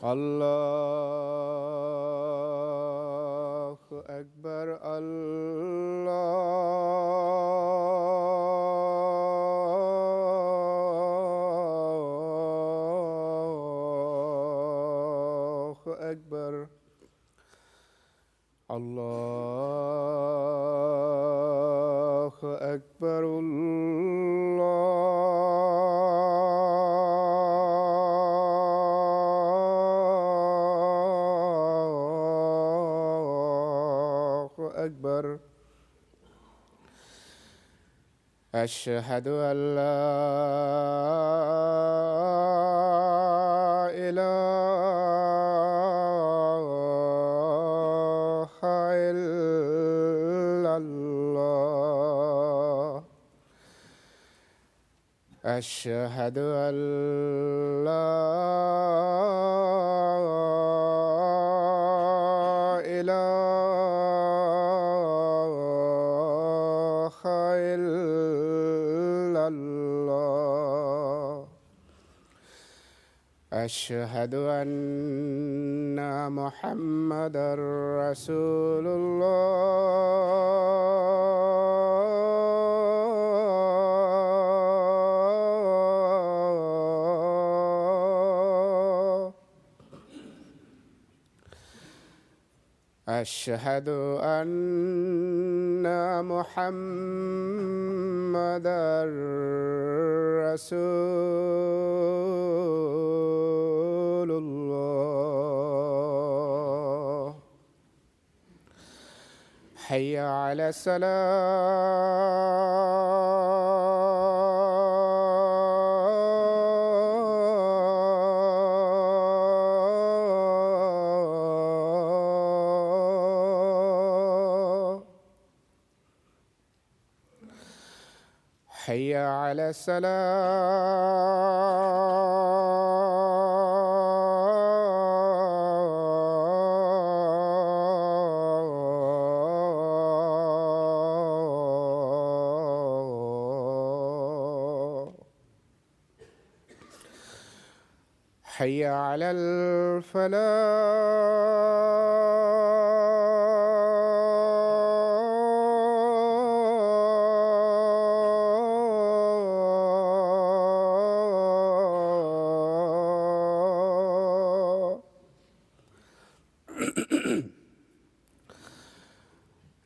الله أكبر. الله أكبر. الله أكبر. الله أكبر. أشهد أن لا إله إلا الله. أشهد أن لا إله إلا الله. أشهد أن محمدًا رسول الله. أشهد أن محمدًا رسول الله. حي على الصلاة. حي على الصلاة. حي على الفلاح.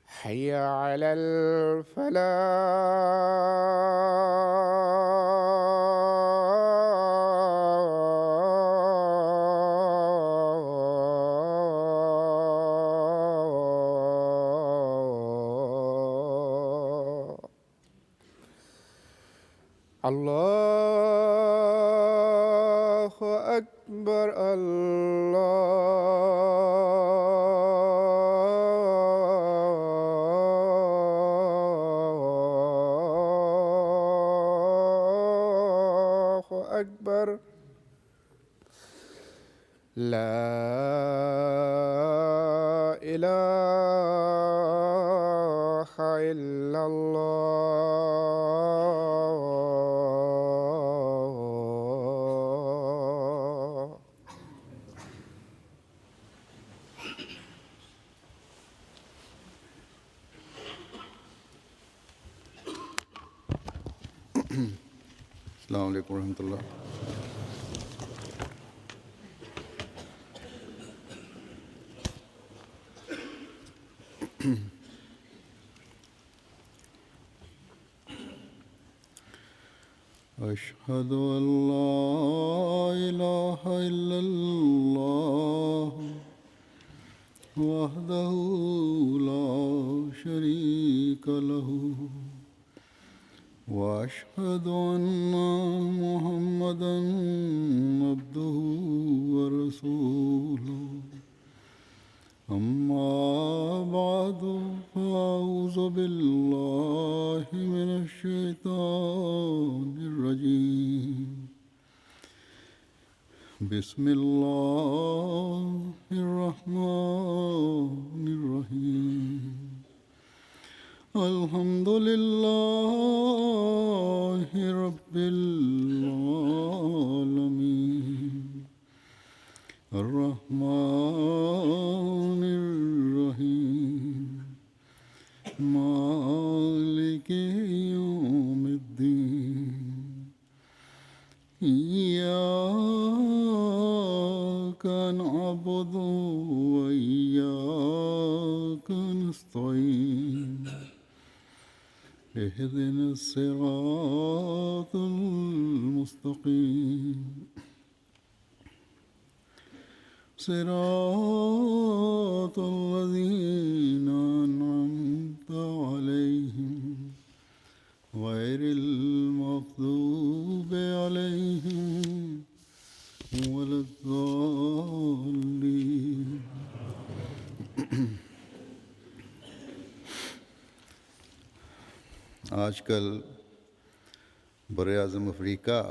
حي على الفلاح. الله أكبر. الله أكبر. لا إله إلا الله. السلام عليكم ورحمة الله. أشهد أن لا إله إلا الله وحده لا شريك له وأشهد أن محمدًا عبده ورسوله. أما بعد فأعوذ بالله من الشيطان الرجيم. بسم الله الرحمن الرحيم. الحمد لله رب العالمين. اهدنا الصراط المستقيم صراط الذين أنعمت عليهم غير المغضوب عليهم ولا الضالين. آج کل براعظم افریقہ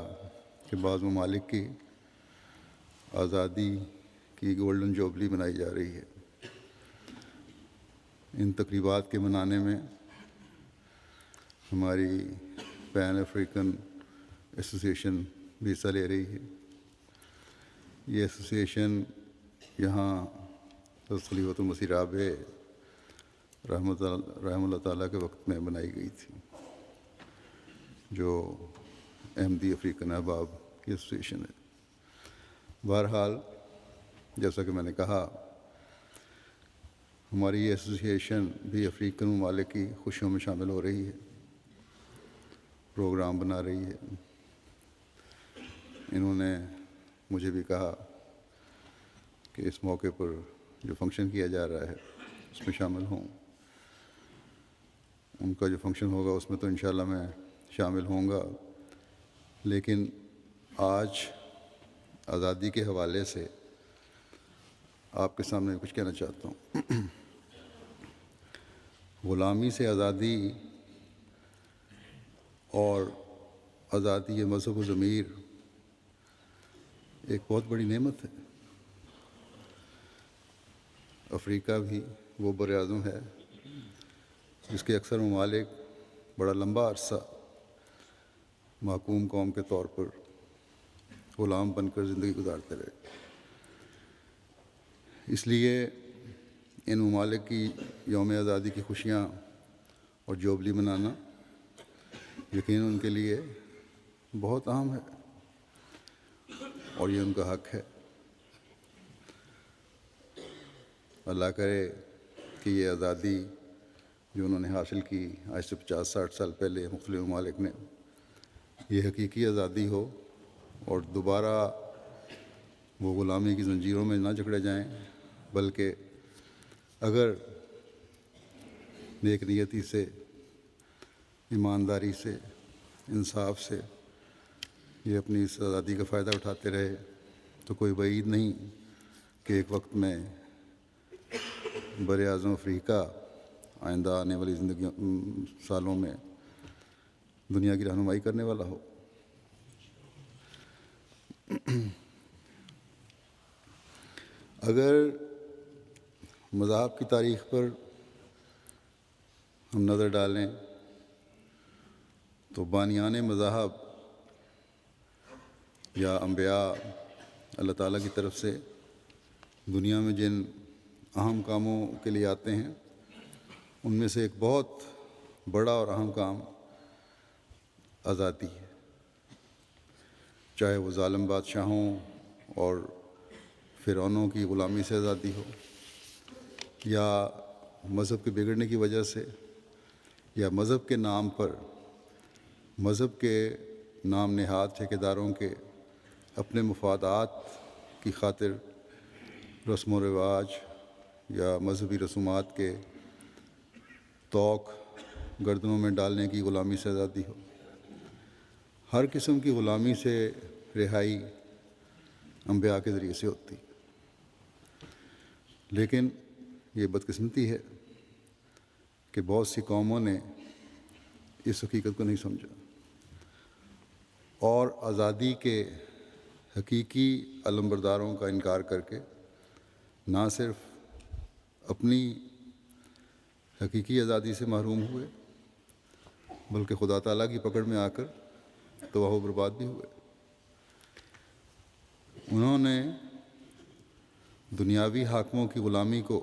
کے بعض ممالک کی آزادی کی گولڈن جوبلی منائی جا رہی ہے. ان تقریبات کے منانے میں ہماری پین افریقن ایسوسیشن بھی حصہ لے رہی ہے. یہ ایسوسیشن یہاں حضرت خلیفۃ المسیح رابع رحمۃ اللہ تعالیٰ کے وقت میں بنائی گئی تھی، جو احمدی افریقن احباب کی ایسوسیشن ہے. بہرحال جیسا کہ میں نے کہا، ہماری یہ ایسوسیشن بھی افریقن ممالک کی خوشیوں میں شامل ہو رہی ہے، پروگرام بنا رہی ہے. انہوں نے مجھے بھی کہا کہ اس موقع پر جو فنکشن کیا جا رہا ہے اس میں شامل ہوں. ان کا جو فنکشن ہوگا اس میں تو انشاءاللہ میں شامل ہوں گا، لیکن آج آزادی کے حوالے سے آپ کے سامنے کچھ کہنا چاہتا ہوں. غلامی سے آزادی اور آزادی مذہب و ضمیر ایک بہت بڑی نعمت ہے. افریقہ بھی وہ براعظم ہے جس کے اکثر ممالک بڑا لمبا عرصہ محکوم قوم کے طور پر غلام بن کر زندگی گزارتے رہے. اس لیے ان ممالک کی یوم آزادی کی خوشیاں اور جوبلی منانا یقیناً ان کے لیے بہت اہم ہے اور یہ ان کا حق ہے. اللہ کرے کہ یہ آزادی جو انہوں نے حاصل کی آج سے 50-60 سال پہلے مختلف ممالک نے، یہ حقیقی آزادی ہو اور دوبارہ وہ غلامی کی زنجیروں میں نہ جکڑے جائیں، بلکہ اگر نیک نیتی سے، ایمانداری سے، انصاف سے یہ اپنی اس آزادی کا فائدہ اٹھاتے رہے تو کوئی بعید نہیں کہ ایک وقت میں براعظم افریقہ آئندہ آنے والی سالوں میں دنیا کی رہنمائی کرنے والا ہو. اگر مذاہب کی تاریخ پر ہم نظر ڈالیں تو بانیان مذاہب یا انبیاء اللہ تعالیٰ کی طرف سے دنیا میں جن اہم کاموں کے لیے آتے ہیں، ان میں سے ایک بہت بڑا اور اہم کام آزادی ہے. چاہے وہ ظالم بادشاہوں اور فرعونوں کی غلامی سے آزادی ہو، یا مذہب کے بگڑنے کی وجہ سے، یا مذہب کے نام پر مذہب کے نام نہاد ٹھیکیداروں کے اپنے مفادات کی خاطر رسم و رواج یا مذہبی رسومات کے توق گردنوں میں ڈالنے کی غلامی سے آزادی ہو. ہر قسم کی غلامی سے رہائی انبیاء کے ذریعے سے ہوتی. لیکن یہ بدقسمتی ہے کہ بہت سی قوموں نے اس حقیقت کو نہیں سمجھا اور آزادی کے حقیقی علمبرداروں کا انکار کر کے نہ صرف اپنی حقیقی آزادی سے محروم ہوئے بلکہ خدا تعالیٰ کی پکڑ میں آ کر تباہ و برباد بھی ہوئے. انہوں نے دنیاوی حاکموں کی غلامی کو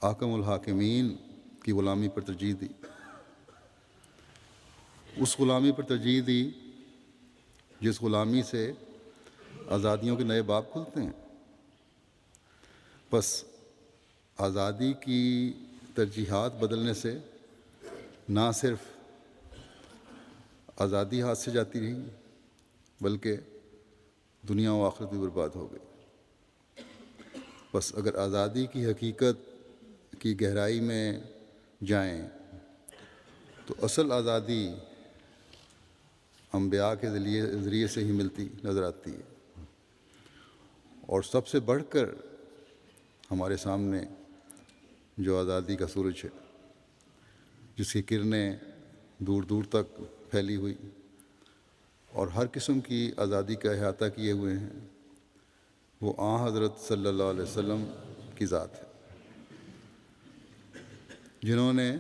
حاکم الحاکمین کی غلامی پر ترجیح دی. اس غلامی پر ترجیح دی جس غلامی سے آزادیوں کے نئے باب کھلتے ہیں. بس آزادی کی ترجیحات بدلنے سے نہ صرف آزادی ہاتھ سے جاتی رہی بلکہ دنیا و آخرت بھی برباد ہو گئی۔ بس اگر آزادی کی حقیقت کی گہرائی میں جائیں تو اصل آزادی انبیاء کے ذریعے سے ہی ملتی نظر آتی ہے، اور سب سے بڑھ کر ہمارے سامنے جو آزادی کا سورج ہے، جس کی کرنیں دور دور تک پھیلی ہوئی اور ہر قسم کی آزادی کا احاطہ کیے ہوئے ہیں، وہ آن حضرت صلی اللہ علیہ وسلم کی ذات ہے، جنہوں نے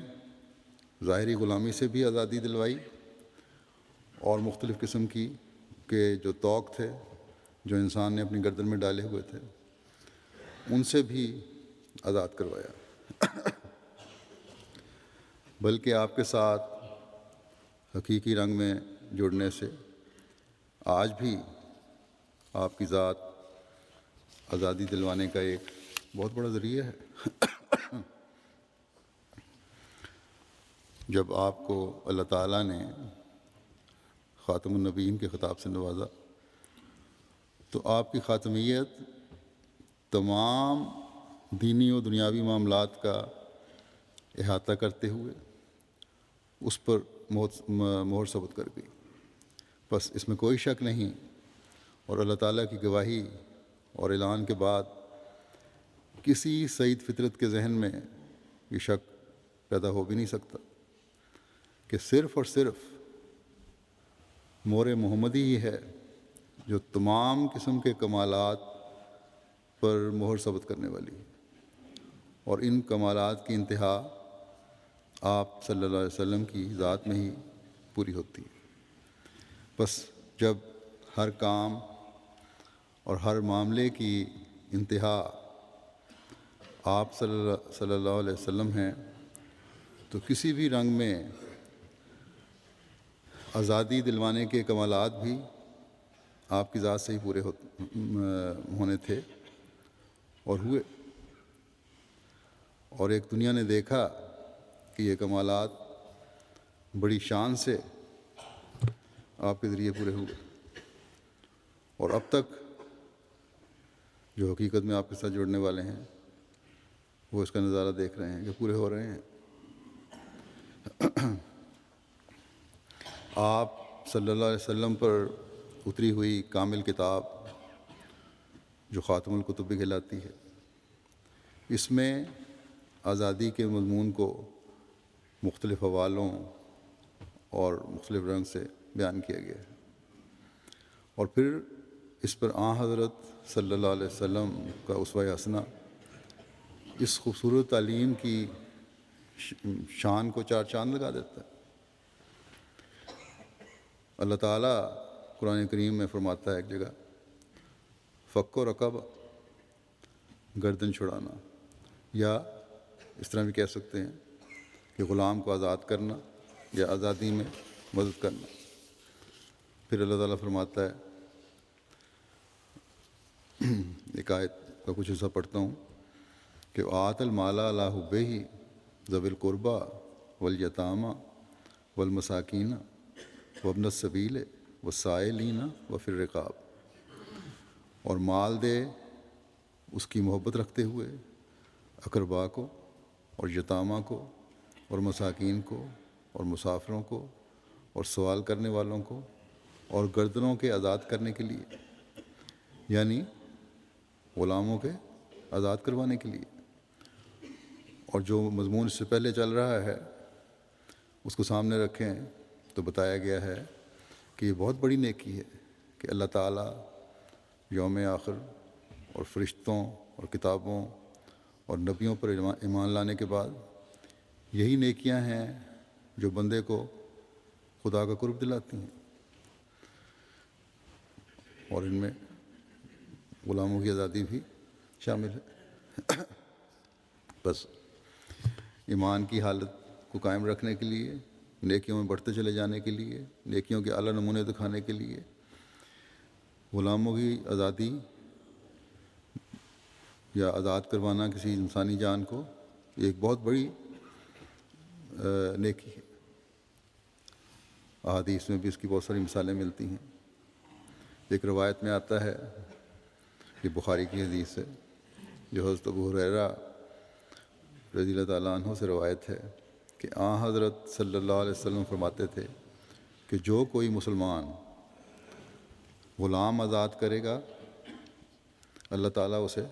ظاہری غلامی سے بھی آزادی دلوائی اور مختلف قسم کے جو طوق تھے جو انسان نے اپنی گردن میں ڈالے ہوئے تھے ان سے بھی آزاد کروایا، بلکہ آپ کے ساتھ حقیقی رنگ میں جڑنے سے آج بھی آپ کی ذات آزادی دلوانے کا ایک بہت بڑا ذریعہ ہے۔ جب آپ کو اللہ تعالیٰ نے خاتم النبیین کے خطاب سے نوازا تو آپ کی خاتمیت تمام دینی و دنیاوی معاملات کا احاطہ کرتے ہوئے اس پر مہر ثبت کر گئی۔ بس اس میں کوئی شک نہیں، اور اللہ تعالیٰ کی گواہی اور اعلان کے بعد کسی سعید فطرت کے ذہن میں یہ شک پیدا ہو بھی نہیں سکتا کہ صرف اور صرف مہر محمدی ہی ہے جو تمام قسم کے کمالات پر مہر ثبت کرنے والی ہے، اور ان کمالات کی انتہا آپ صلی اللہ علیہ وسلم کی ذات میں ہی پوری ہوتی ہے۔ بس جب ہر کام اور ہر معاملے کی انتہا آپ صلی اللہ علیہ وسلم ہیں تو کسی بھی رنگ میں آزادی دلوانے کے کمالات بھی آپ کی ذات سے ہی پورے ہونے تھے اور ہوئے، اور ایک دنیا نے دیکھا کہ یہ کمالات بڑی شان سے آپ کے ذریعے پورے ہوئے، اور اب تک جو حقیقت میں آپ کے ساتھ جڑنے والے ہیں وہ اس کا نظارہ دیکھ رہے ہیں کہ پورے ہو رہے ہیں۔ آپ صلی اللہ علیہ وسلم پر اتری ہوئی کامل کتاب جو خاتم الکتب بھی کہلاتی ہے، اس میں آزادی کے مضمون کو مختلف حوالوں اور مختلف رنگ سے بیان کیا گیا ہے، اور پھر اس پر آن حضرت صلی اللہ علیہ وسلم کا اسوہ حسنہ اس خوبصورت تعلیم کی شان کو چار چاند لگا دیتا ہے۔ اللہ تعالیٰ قرآن کریم میں فرماتا ہے ایک جگہ، فک و رقبہ، گردن چھڑانا، یا اس طرح بھی کہہ سکتے ہیں کہ غلام کو آزاد کرنا یا آزادی میں مدد کرنا۔ پھر اللہ تعالیٰ فرماتا ہے، ایک آیت کا کچھ حصہ پڑھتا ہوں کہ آت المال علی حبہ ذوی القربى والیتامى والمساکین وابن السبیل والسائلین وفی الرقاب، اور مال دے اس کی محبت رکھتے ہوئے اقربا کو اور یتامہ کو اور مساکین کو اور مسافروں کو اور سوال کرنے والوں کو اور گردنوں کے آزاد کرنے کے لیے، یعنی غلاموں کے آزاد کروانے کے لیے۔ اور جو مضمون اس سے پہلے چل رہا ہے اس کو سامنے رکھیں تو بتایا گیا ہے کہ یہ بہت بڑی نیکی ہے کہ اللہ تعالیٰ یوم آخر اور فرشتوں اور کتابوں اور نبیوں پر ایمان لانے کے بعد یہی نیکیاں ہیں جو بندے کو خدا کا قرب دلاتی ہیں، اور ان میں غلاموں کی آزادی بھی شامل ہے۔ بس ایمان کی حالت کو قائم رکھنے کے لیے، نیکیوں میں بڑھتے چلے جانے کے لیے، نیکیوں کے اعلیٰ نمونے دکھانے کے لیے غلاموں کی آزادی یا آزاد کروانا کسی انسانی جان کو ایک بہت بڑی نیکی ہے۔ احادیث میں بھی اس کی بہت ساری مثالیں ملتی ہیں۔ ایک روایت میں آتا ہے، یہ بخاری کی حدیث ہے، جو حضرت ابو ہریرہ رضی اللہ تعالیٰ عنہ سے روایت ہے کہ حضرت صلی اللہ علیہ وسلم فرماتے تھے کہ جو کوئی مسلمان غلام آزاد کرے گا، اللہ تعالیٰ اسے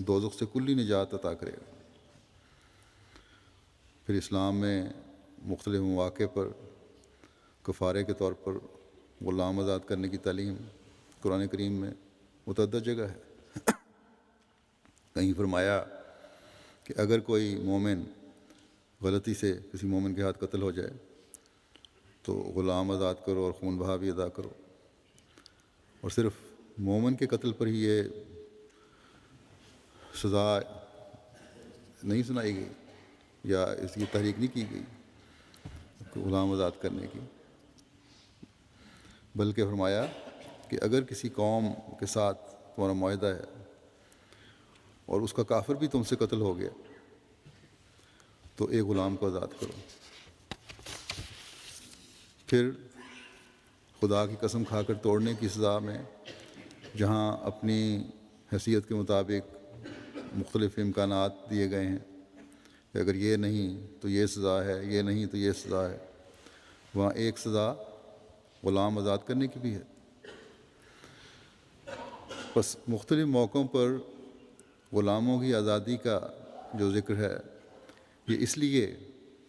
دوزخ سے کلی نجات عطا کرے گا۔ پھر اسلام میں مختلف مواقع پر کفارے کے طور پر غلام آزاد کرنے کی تعلیم قرآن کریم میں متعدد جگہ ہے۔ کہیں فرمایا کہ اگر کوئی مومن غلطی سے کسی مومن کے ہاتھ قتل ہو جائے تو غلام آزاد کرو اور خون بہا بھی ادا کرو، اور صرف مومن کے قتل پر ہی یہ سزا نہیں سنائی گئی یا اس کی تحریک نہیں کی گئی غلام آزاد کرنے کی، بلکہ فرمایا کہ اگر کسی قوم کے ساتھ تمہارا معاہدہ ہے اور اس کا کافر بھی تم سے قتل ہو گیا تو ایک غلام کو آزاد کرو۔ پھر خدا کی قسم کھا کر توڑنے کی سزا میں جہاں اپنی حیثیت کے مطابق مختلف امکانات دیے گئے ہیں کہ اگر یہ نہیں تو یہ سزا ہے، یہ نہیں تو یہ سزا ہے، وہاں ایک سزا غلام آزاد کرنے کی بھی ہے۔ بس مختلف موقعوں پر غلاموں کی آزادی کا جو ذکر ہے یہ اس لیے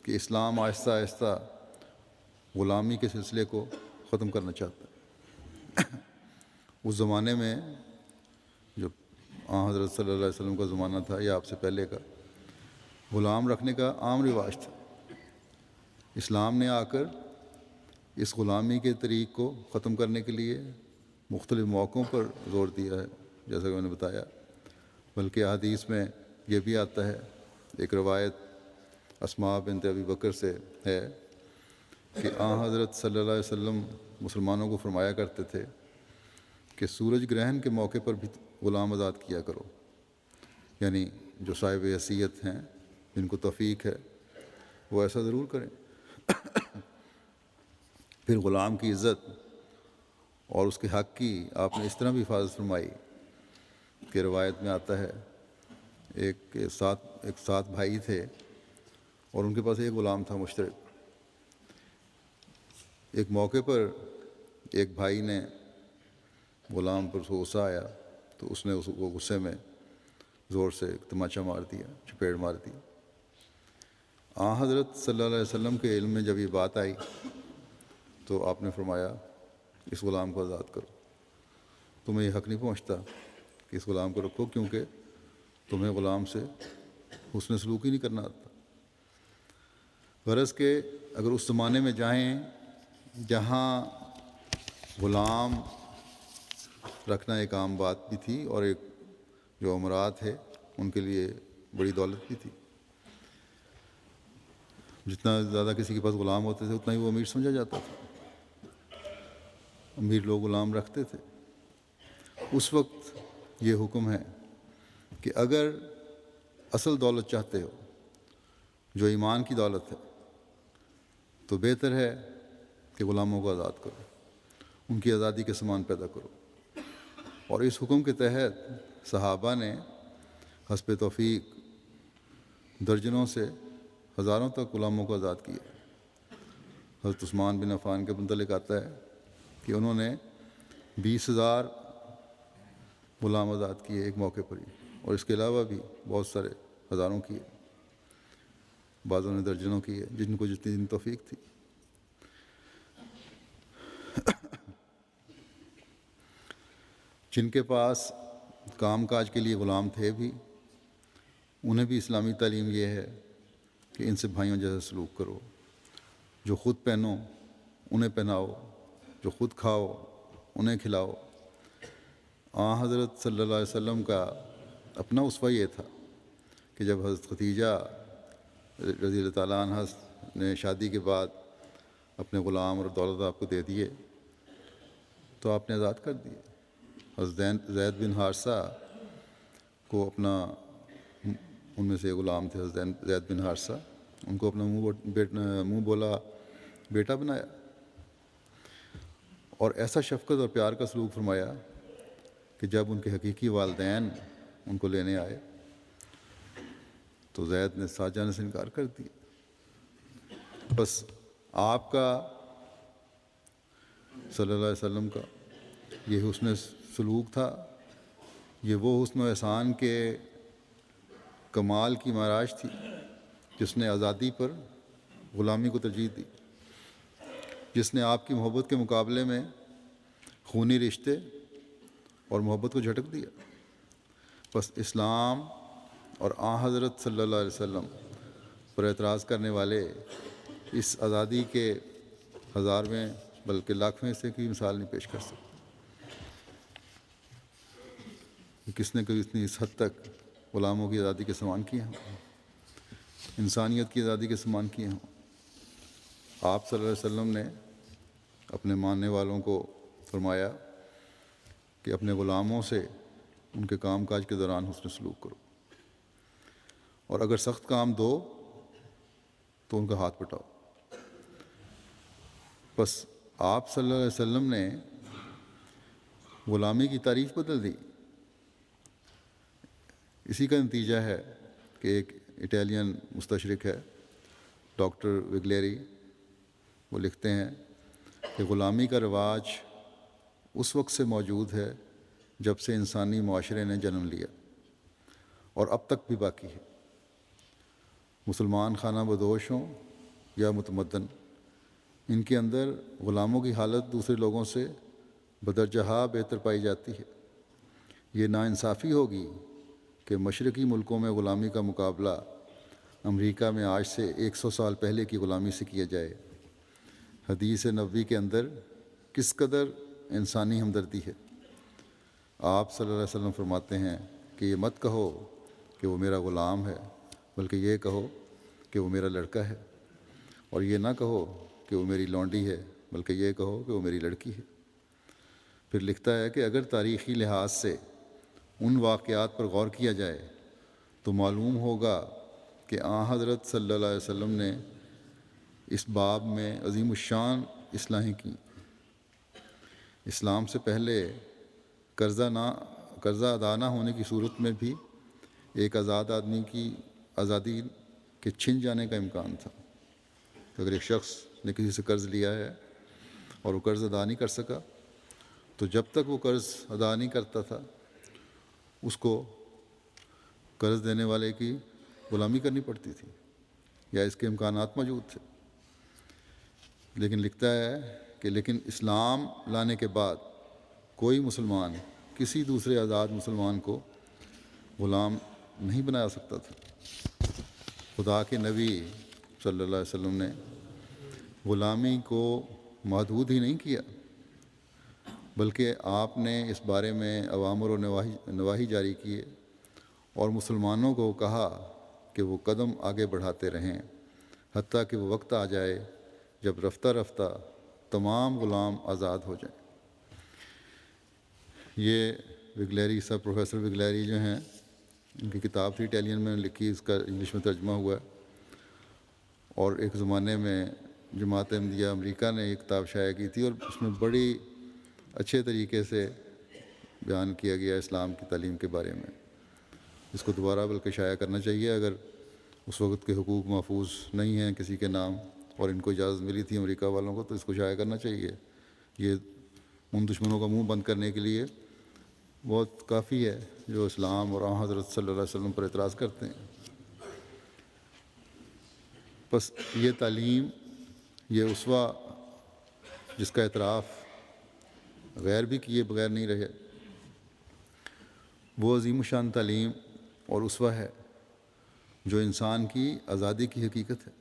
کہ اسلام آہستہ آہستہ غلامی کے سلسلے کو ختم کرنا چاہتا ہے۔ اس زمانے میں جو حضرت صلی اللہ علیہ وسلم کا زمانہ تھا یا آپ سے پہلے کا، غلام رکھنے کا عام رواج تھا۔ اسلام نے آ کر اس غلامی کے طریق کو ختم کرنے کے لیے مختلف موقعوں پر زور دیا ہے، جیسا کہ میں نے بتایا، بلکہ حدیث میں یہ بھی آتا ہے، ایک روایت اسماء بنت ابی بکر سے ہے کہ حضرت صلی اللہ علیہ وسلم مسلمانوں کو فرمایا کرتے تھے کہ سورج گرہن کے موقع پر بھی غلام آزاد کیا کرو، یعنی جو صاحب حیثیت ہیں جن کو توفیق ہے وہ ایسا ضرور کریں۔ پھر غلام کی عزت اور اس کے حق کی آپ نے اس طرح بھی حفاظت فرمائی کہ روایت میں آتا ہے ایک سات بھائی تھے اور ان کے پاس ایک غلام تھا مشترک۔ ایک موقع پر ایک بھائی نے غلام پر غصہ آیا تو اس نے اس کو غصے میں زور سے ایک تماچا مار دیا، چپیڑ مار دی۔ حضرت صلی اللہ علیہ وسلم کے علم میں جب یہ بات آئی تو آپ نے فرمایا اس غلام کو آزاد کرو، تمہیں یہ حق نہیں پہنچتا کہ اس غلام کو رکھو، کیونکہ تمہیں غلام سے حسن سلوک ہی نہیں کرنا آتا۔ غرض کہ اگر اس زمانے میں جائیں جہاں غلام رکھنا ایک عام بات بھی تھی اور ایک جو امراء تھے ان کے لیے بڑی دولت بھی تھی، جتنا زیادہ کسی کے پاس غلام ہوتے تھے اتنا ہی وہ امیر سمجھا جاتا تھا، امیر لوگ غلام رکھتے تھے۔ اس وقت یہ حکم ہے کہ اگر اصل دولت چاہتے ہو جو ایمان کی دولت ہے تو بہتر ہے کہ غلاموں کو آزاد کرو، ان کی آزادی کے سامان پیدا کرو۔ اور اس حکم کے تحت صحابہ نے حسب توفیق درجنوں سے ہزاروں تک غلاموں کو آزاد کیا۔ حضرت عثمان بن عفان کے متعلق آتا ہے کہ انہوں نے 20,000 غلام آزاد کیے ایک موقع پر ہی، اور اس کے علاوہ بھی بہت سارے ہزاروں کیے، بعضوں نے درجنوں کیے، جن کو جتنی توفیق تھی۔ جن کے پاس کام کاج کے لیے غلام تھے بھی، انہیں بھی اسلامی تعلیم یہ ہے کہ ان سے بھائیوں جیسا سلوک کرو، جو خود پہنو انہیں پہناؤ، جو خود کھاؤ انہیں کھلاؤ۔ حضرت صلی اللہ علیہ وسلم کا اپنا اسوہ یہ تھا کہ جب حضرت خدیجہ رضی اللہ تعالیٰ عنہ نے شادی کے بعد اپنے غلام اور دولت آپ کو دے دیے تو آپ نے آزاد کر دیے۔ حضرت زید بن حارثہ کو اپنا، ان میں سے غلام تھے حضرت زید بن حارثہ، ان کو اپنا منہ بولا بیٹا بنایا، اور ایسا شفقت اور پیار کا سلوک فرمایا کہ جب ان کے حقیقی والدین ان کو لینے آئے تو زید نے ساتھ جانے سے انکار کر دیا۔ بس آپ کا صلی اللہ علیہ وسلم کا یہ حسن سلوک تھا، یہ وہ حسن و احسان کے کمال کی معراج تھی جس نے آزادی پر غلامی کو ترجیح دی، جس نے آپ کی محبت کے مقابلے میں خونی رشتے اور محبت کو جھٹک دیا۔ بس اسلام اور حضرت صلی اللہ علیہ وسلم پر اعتراض کرنے والے اس آزادی کے ہزارویں بلکہ لاکھویں سے کی مثال نہیں پیش کر سکتے کہ کس نے کبھی اتنی اس حد تک غلاموں کی آزادی کے سامان کیے ہوں، انسانیت کی آزادی کے سامان کیے ہوں۔ آپ صلی اللہ علیہ وسلم نے اپنے ماننے والوں کو فرمایا کہ اپنے غلاموں سے ان کے کام کاج کے دوران حسن سلوک کرو، اور اگر سخت کام دو تو ان کا ہاتھ پٹاؤ۔ بس آپ صلی اللہ علیہ وسلم نے غلامی کی تعریف بدل دی۔ اسی کا نتیجہ ہے کہ ایک اٹالین مستشرق ہے ڈاکٹر وگلیری، وہ لکھتے ہیں کہ غلامی کا رواج اس وقت سے موجود ہے جب سے انسانی معاشرے نے جنم لیا اور اب تک بھی باقی ہے۔ مسلمان خانہ بدوش ہوں یا متمدن، ان کے اندر غلاموں کی حالت دوسرے لوگوں سے بدرجہ بہتر پائی جاتی ہے۔ یہ ناانصافی ہوگی کہ مشرقی ملکوں میں غلامی کا مقابلہ امریکہ میں آج سے 100 سال پہلے کی غلامی سے کیا جائے۔ حدیث نبوی کے اندر کس قدر انسانی ہمدردی ہے۔ آپ صلی اللہ علیہ وسلم فرماتے ہیں کہ یہ مت کہو کہ وہ میرا غلام ہے، بلکہ یہ کہو کہ وہ میرا لڑکا ہے، اور یہ نہ کہو کہ وہ میری لونڈی ہے، بلکہ یہ کہو کہ وہ میری لڑکی ہے۔ پھر لکھتا ہے کہ اگر تاریخی لحاظ سے ان واقعات پر غور کیا جائے تو معلوم ہوگا کہ حضرت صلی اللہ علیہ وسلم نے اس باب میں عظیم الشان اصلاحیں کیں۔ اسلام سے پہلے قرضہ ادا نہ ہونے کی صورت میں بھی ایک آزاد آدمی کی آزادی کے چھن جانے کا امکان تھا۔ اگر ایک شخص نے کسی سے قرض لیا ہے اور وہ قرض ادا نہیں کر سکا تو جب تک وہ قرض ادا نہیں کرتا تھا اس کو قرض دینے والے کی غلامی کرنی پڑتی تھی یا اس کے امکانات موجود تھے۔ لیکن لکھتا ہے کہ لیکن اسلام لانے کے بعد کوئی مسلمان کسی دوسرے آزاد مسلمان کو غلام نہیں بنا سکتا تھا۔ خدا کے نبی صلی اللہ علیہ وسلم نے غلامی کو محدود ہی نہیں کیا، بلکہ آپ نے اس بارے میں اوامر و نواہی جاری کیے اور مسلمانوں کو کہا کہ وہ قدم آگے بڑھاتے رہیں حتیٰ کہ وہ وقت آ جائے جب رفتہ رفتہ تمام غلام آزاد ہو جائیں۔ یہ وگلیری صاحب، پروفیسر وگلیری جو ہیں، ان کی کتاب تھی اٹالین میں لکھی، اس کا انگلش میں ترجمہ ہوا ہے، اور ایک زمانے میں جماعت احمدیہ امریکہ نے یہ کتاب شائع کی تھی اور اس میں بڑی اچھے طریقے سے بیان کیا گیا اسلام کی تعلیم کے بارے میں۔ اس کو دوبارہ بلکہ شائع کرنا چاہیے، اگر اس وقت کے حقوق محفوظ نہیں ہیں کسی کے نام اور ان کو اجازت ملی تھی امریکہ والوں کو، تو اس کو شائع کرنا چاہیے۔ یہ ان دشمنوں کا منہ بند کرنے کے لیے بہت کافی ہے جو اسلام اور حضرت صلی اللہ علیہ وسلم پر اعتراض کرتے ہیں۔ بس یہ تعلیم، یہ اسوہ جس کا اعتراف غیر بھی کیے بغیر نہیں رہے، وہ عظیم الشان تعلیم اور اسوہ ہے جو انسان کی آزادی کی حقیقت ہے۔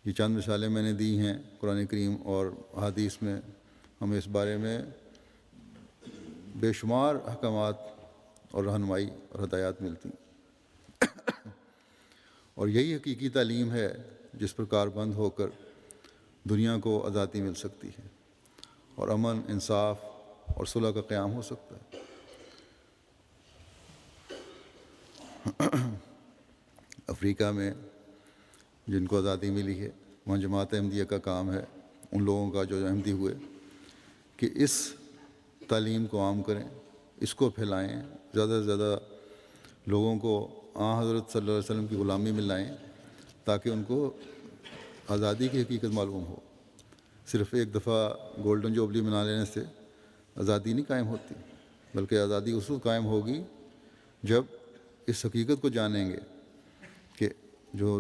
یہ چند مثالیں میں نے دی ہیں قرآن کریم اور احادیث میں، ہمیں اس بارے میں بے شمار احکامات اور رہنمائی اور ہدایات ملتی ہیں، اور یہی حقیقی تعلیم ہے جس پر کاربند ہو کر دنیا کو آزادی مل سکتی ہے اور امن، انصاف اور صلح کا قیام ہو سکتا ہے۔ افریقہ میں جن کو آزادی ملی ہے، وہاں جماعت احمدیہ کا کام ہے ان لوگوں کا جو احمدی ہوئے کہ اس تعلیم کو عام کریں، اس کو پھیلائیں، زیادہ سے زیادہ لوگوں کو حضرت صلی اللہ علیہ وسلم کی غلامی میں لائیں تاکہ ان کو آزادی کی حقیقت معلوم ہو۔ صرف ایک دفعہ گولڈن جوبلی منا لینے سے آزادی نہیں قائم ہوتی، بلکہ آزادی اس وقت قائم ہوگی جب اس حقیقت کو جانیں گے کہ جو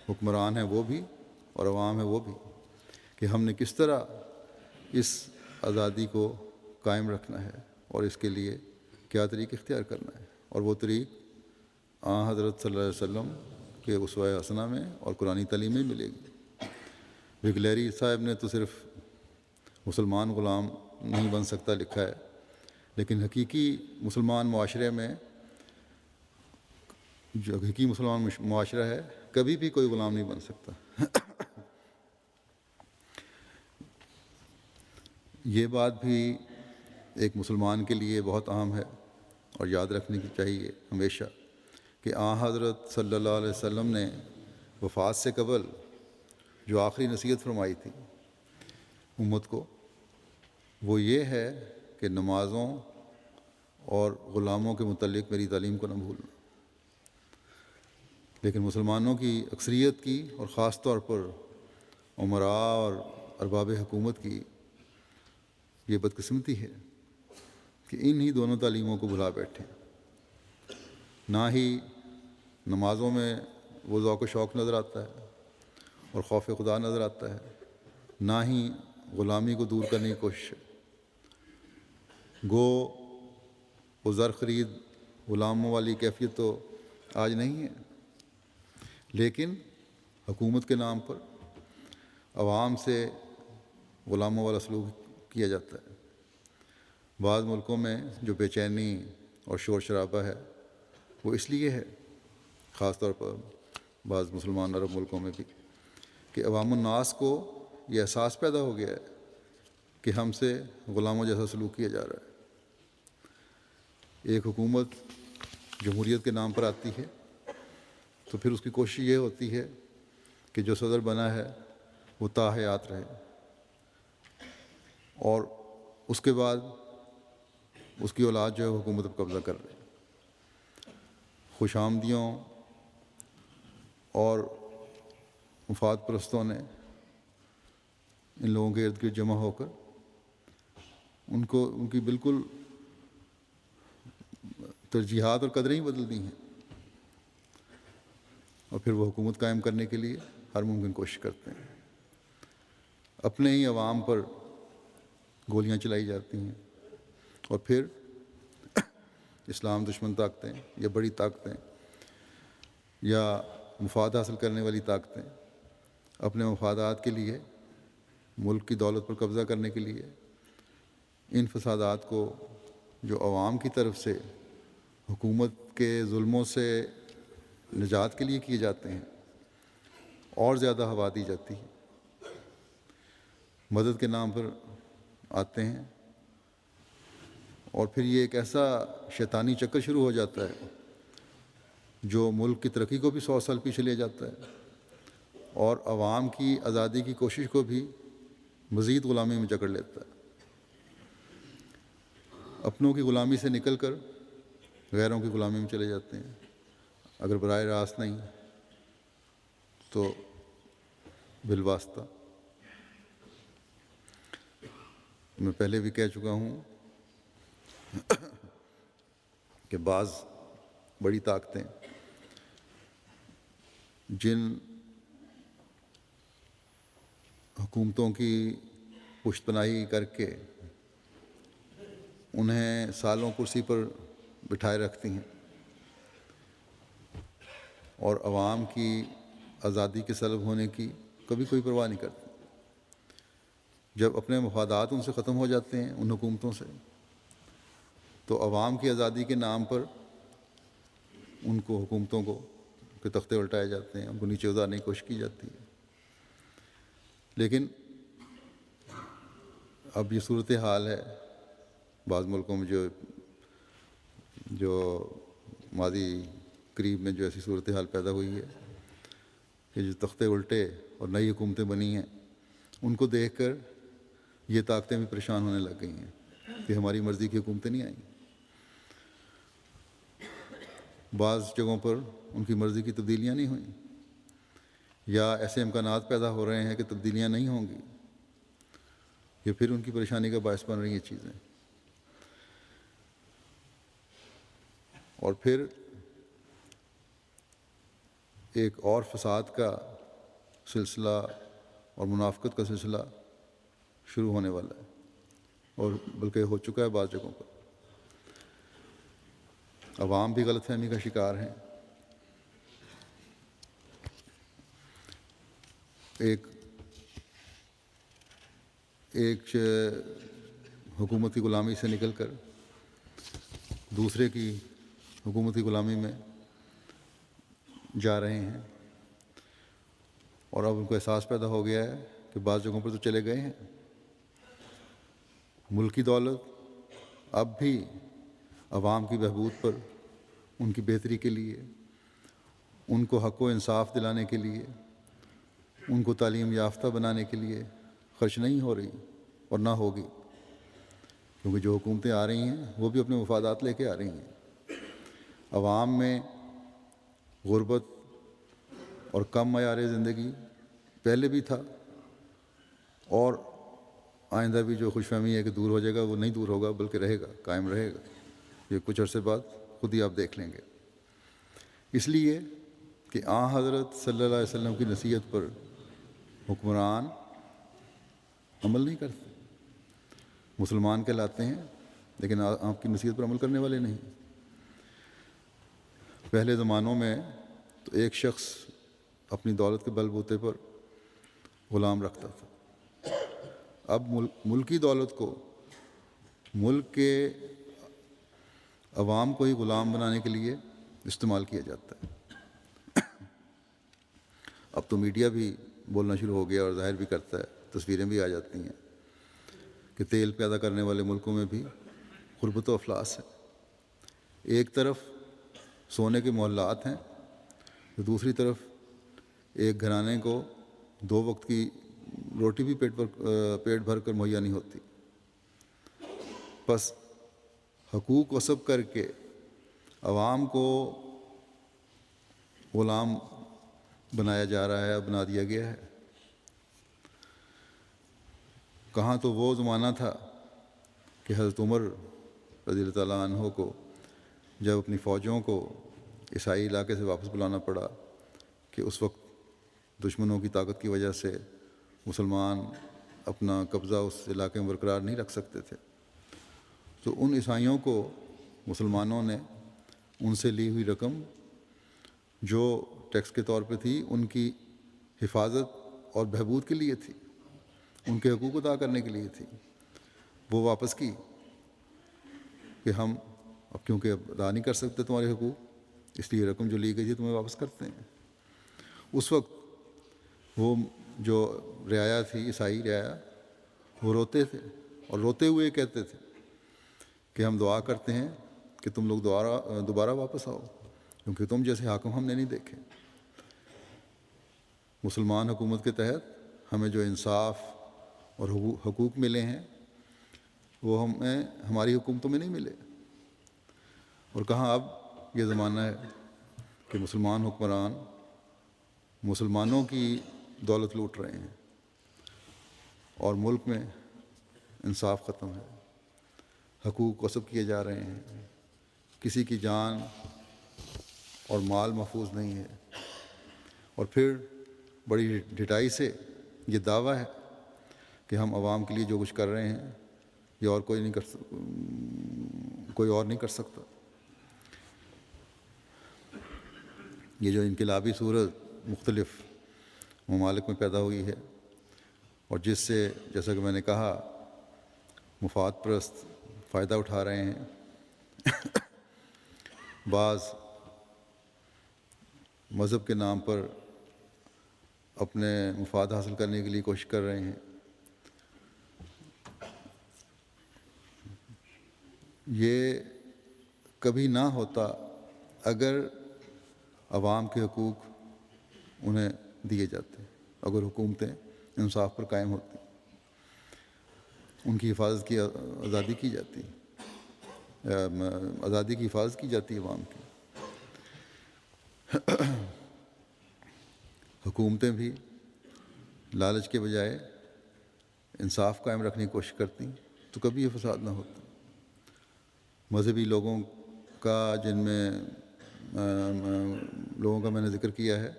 حکمران ہیں وہ بھی اور عوام ہے وہ بھی، کہ ہم نے کس طرح اس آزادی کو قائم رکھنا ہے اور اس کے لیے کیا طریق اختیار کرنا ہے، اور وہ طریق حضرت صلی اللہ علیہ وسلم کے اسوہ حسنہ میں اور قرآنی تعلیم میں ملے گی۔ بگلیری صاحب نے تو صرف مسلمان غلام نہیں بن سکتا لکھا ہے، لیکن حقیقی مسلمان معاشرے میں، جو حقیقی مسلمان معاشرہ ہے، کبھی بھی کوئی غلام نہیں بن سکتا۔ یہ بات بھی ایک مسلمان کے لیے بہت اہم ہے اور یاد رکھنے کی چاہیے ہمیشہ کہ حضرت صلی اللہ علیہ وسلم نے وفات سے قبل جو آخری نصیحت فرمائی تھی امت کو، وہ یہ ہے کہ نمازوں اور غلاموں کے متعلق میری تعلیم کو نہ بھولنا۔ لیکن مسلمانوں کی اکثریت کی اور خاص طور پر امراء اور ارباب حکومت کی یہ بدقسمتی ہے کہ انہی دونوں تعلیموں کو بھلا بیٹھے۔ نہ ہی نمازوں میں وہ ذوق و شوق نظر آتا ہے اور خوف خدا نظر آتا ہے، نہ ہی غلامی کو دور کرنے کی کوشش ہے۔ گو وہ زر خرید غلاموں والی کیفیت تو آج نہیں ہے، لیکن حکومت کے نام پر عوام سے غلاموں والا سلوک کیا جاتا ہے۔ بعض ملکوں میں جو بے چینی اور شور شرابہ ہے وہ اس لیے ہے، خاص طور پر بعض مسلمان عرب ملکوں میں بھی، کہ عوام الناس کو یہ احساس پیدا ہو گیا ہے کہ ہم سے غلاموں جیسا سلوک کیا جا رہا ہے۔ ایک حکومت جمہوریت کے نام پر آتی ہے تو پھر اس کی کوشش یہ ہوتی ہے کہ جو صدر بنا ہے وہ تا حیات رہے، اور اس کے بعد اس کی اولاد جو ہے حکومت پر قبضہ کر رہے۔ خوش آمدیوں اور مفاد پرستوں نے ان لوگوں کے ارد گرد جمع ہو کر ان کی بالکل ترجیحات اور قدریں ہی بدل دی ہیں، اور پھر وہ حکومت قائم کرنے کے لیے ہر ممکن کوشش کرتے ہیں۔ اپنے ہی عوام پر گولیاں چلائی جاتی ہیں، اور پھر اسلام دشمن طاقتیں یا بڑی طاقتیں یا مفاد حاصل کرنے والی طاقتیں اپنے مفادات کے لیے، ملک کی دولت پر قبضہ کرنے کے لیے ان فسادات کو جو عوام کی طرف سے حکومت کے ظلموں سے نجات کے لیے کیے جاتے ہیں اور زیادہ ہوا دی جاتی ہے۔ مدد کے نام پر آتے ہیں، اور پھر یہ ایک ایسا شیطانی چکر شروع ہو جاتا ہے جو ملک کی ترقی کو بھی 100 سال پیچھے لے جاتا ہے اور عوام کی آزادی کی کوشش کو بھی مزید غلامی میں جکڑ لیتا ہے۔ اپنوں کی غلامی سے نکل کر غیروں کی غلامی میں چلے جاتے ہیں، اگر براہ راست نہیں تو بالواسطہ۔ میں پہلے بھی کہہ چکا ہوں کہ بعض بڑی طاقتیں جن حکومتوں کی پشت پناہی کر کے انہیں سالوں کرسی پر بٹھائے رکھتی ہیں اور عوام کی آزادی کے سلب ہونے کی کبھی کوئی پرواہ نہیں کرتی، جب اپنے مفادات ان سے ختم ہو جاتے ہیں ان حکومتوں سے، تو عوام کی آزادی کے نام پر ان کو حکومتوں کو کے تختے الٹائے جاتے ہیں، ان کو نیچے اتارنے کی کوشش کی جاتی ہے۔ لیکن اب یہ صورتحال ہے بعض ملکوں میں جو ماضی قریب میں جو ایسی صورتحال پیدا ہوئی ہے کہ جو تختے الٹے اور نئی حکومتیں بنی ہیں ان کو دیکھ کر یہ طاقتیں بھی پریشان ہونے لگ گئی ہیں کہ ہماری مرضی کی حکومتیں نہیں آئیں. بعض جگہوں پر ان کی مرضی کی تبدیلیاں نہیں ہوئیں، یا ایسے امکانات پیدا ہو رہے ہیں کہ تبدیلیاں نہیں ہوں گی. یہ پھر ان کی پریشانی کا باعث بن رہی ہیں چیزیں. اور پھر ایک اور فساد کا سلسلہ اور منافقت کا سلسلہ شروع ہونے والا ہے، اور بلکہ ہو چکا ہے بعض جگہوں پر. عوام بھی غلط فہمی کا شکار ہیں. ایک حکومتی غلامی سے نکل کر دوسرے کی حکومتی غلامی میں جا رہے ہیں، اور اب ان کو احساس پیدا ہو گیا ہے کہ بعض جگہوں پر تو چلے گئے ہیں. ملکی دولت اب بھی عوام کی بہبود پر، ان کی بہتری کے لیے، ان کو حق و انصاف دلانے کے لیے، ان کو تعلیم یافتہ بنانے کے لیے خرچ نہیں ہو رہی اور نہ ہوگی، کیونکہ جو حکومتیں آ رہی ہیں وہ بھی اپنے مفادات لے کے آ رہی ہیں. عوام میں غربت اور کم معیار زندگی پہلے بھی تھا، اور آئندہ بھی جو خوش فہمی ہے کہ دور ہو جائے گا وہ نہیں دور ہوگا، بلکہ رہے گا، قائم رہے گا. یہ کچھ عرصے بعد خود ہی آپ دیکھ لیں گے. اس لیے کہ حضرت صلی اللہ علیہ وسلم کی نصیحت پر حکمران عمل نہیں کرتے. مسلمان کہلاتے ہیں لیکن آپ کی نصیحت پر عمل کرنے والے نہیں. پہلے زمانوں میں تو ایک شخص اپنی دولت کے بل بوتے پر غلام رکھتا تھا. اب ملکی دولت کو ملک کے عوام کو ہی غلام بنانے کے لیے استعمال کیا جاتا ہے. اب تو میڈیا بھی بولنا شروع ہو گیا اور ظاہر بھی کرتا ہے، تصویریں بھی آ جاتی ہیں کہ تیل پیدا کرنے والے ملکوں میں بھی غربت و افلاس ہے. ایک طرف سونے کے محلات ہیں تو دوسری طرف ایک گھرانے کو 2 وقت کی روٹی بھی پیٹ بھر کر مہیا نہیں ہوتی. بس حقوق غصب کر کے عوام کو غلام بنایا جا رہا ہے، بنا دیا گیا ہے. کہاں تو وہ زمانہ تھا کہ حضرت عمر رضی اللہ تعالیٰ عنہ کو جب اپنی فوجوں کو عیسائی علاقے سے واپس بلانا پڑا کہ اس وقت دشمنوں کی طاقت کی وجہ سے مسلمان اپنا قبضہ اس علاقے میں برقرار نہیں رکھ سکتے تھے، تو ان عیسائیوں کو مسلمانوں نے ان سے لی ہوئی رقم جو ٹیکس کے طور پہ تھی، ان کی حفاظت اور بہبود کے لیے تھی، ان کے حقوق ادا کرنے کے لیے تھی، وہ واپس کی کہ ہم اب کیونکہ اب ادا نہیں کر سکتے تمہارے حقوق، اس لیے رقم جو لی گئی تھی تمہیں واپس کرتے ہیں. اس وقت وہ جو رعایا تھی، عیسائی رعایا، وہ روتے تھے اور روتے ہوئے کہتے تھے کہ ہم دعا کرتے ہیں کہ تم لوگ دوبارہ واپس آؤ، کیونکہ تم جیسے حاکم ہم نے نہیں دیکھے. مسلمان حکومت کے تحت ہمیں جو انصاف اور حقوق ملے ہیں وہ ہمیں ہماری حکومتوں میں نہیں ملے. اور کہاں اب یہ زمانہ ہے کہ مسلمان حکمران مسلمانوں کی دولت لوٹ رہے ہیں اور ملک میں انصاف ختم ہے، حقوق غصب کیے جا رہے ہیں، کسی کی جان اور مال محفوظ نہیں ہے. اور پھر بڑی ڈھٹائی سے یہ دعویٰ ہے کہ ہم عوام کے لیے جو کچھ کر رہے ہیں یہ اور کوئی اور نہیں کر سکتا. یہ جو انقلابی صورت مختلف ممالک میں پیدا ہوئی ہے اور جس سے جیسا کہ میں نے کہا مفاد پرست فائدہ اٹھا رہے ہیں، بعض مذہب کے نام پر اپنے مفاد حاصل کرنے کے لیے کوشش کر رہے ہیں. یہ کبھی نہ ہوتا اگر عوام کے حقوق انہیں دیے جاتے، اگر حکومتیں انصاف پر قائم ہوتی ہیں، ان کی حفاظت کی آزادی کی جاتی ہے، آزادی کی حفاظت کی جاتی ہے عوام کی۔ حکومتیں بھی لالچ کے بجائے انصاف قائم رکھنے کی کوشش کرتی ہیں تو کبھی یہ فساد نہ ہوتا۔ مذہبی لوگوں کا جن میں لوگوں کا میں نے ذکر کیا ہے،